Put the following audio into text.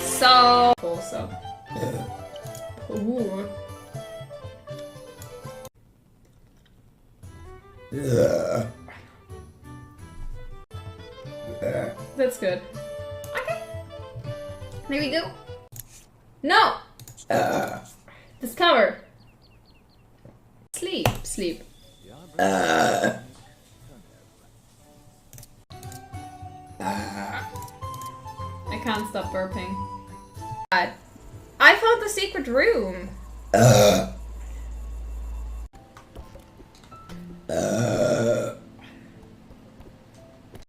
So also. Ooh. That's good. Okay. There we go. No! Discover. Sleep. Sleep. I can't stop burping. I found the secret room.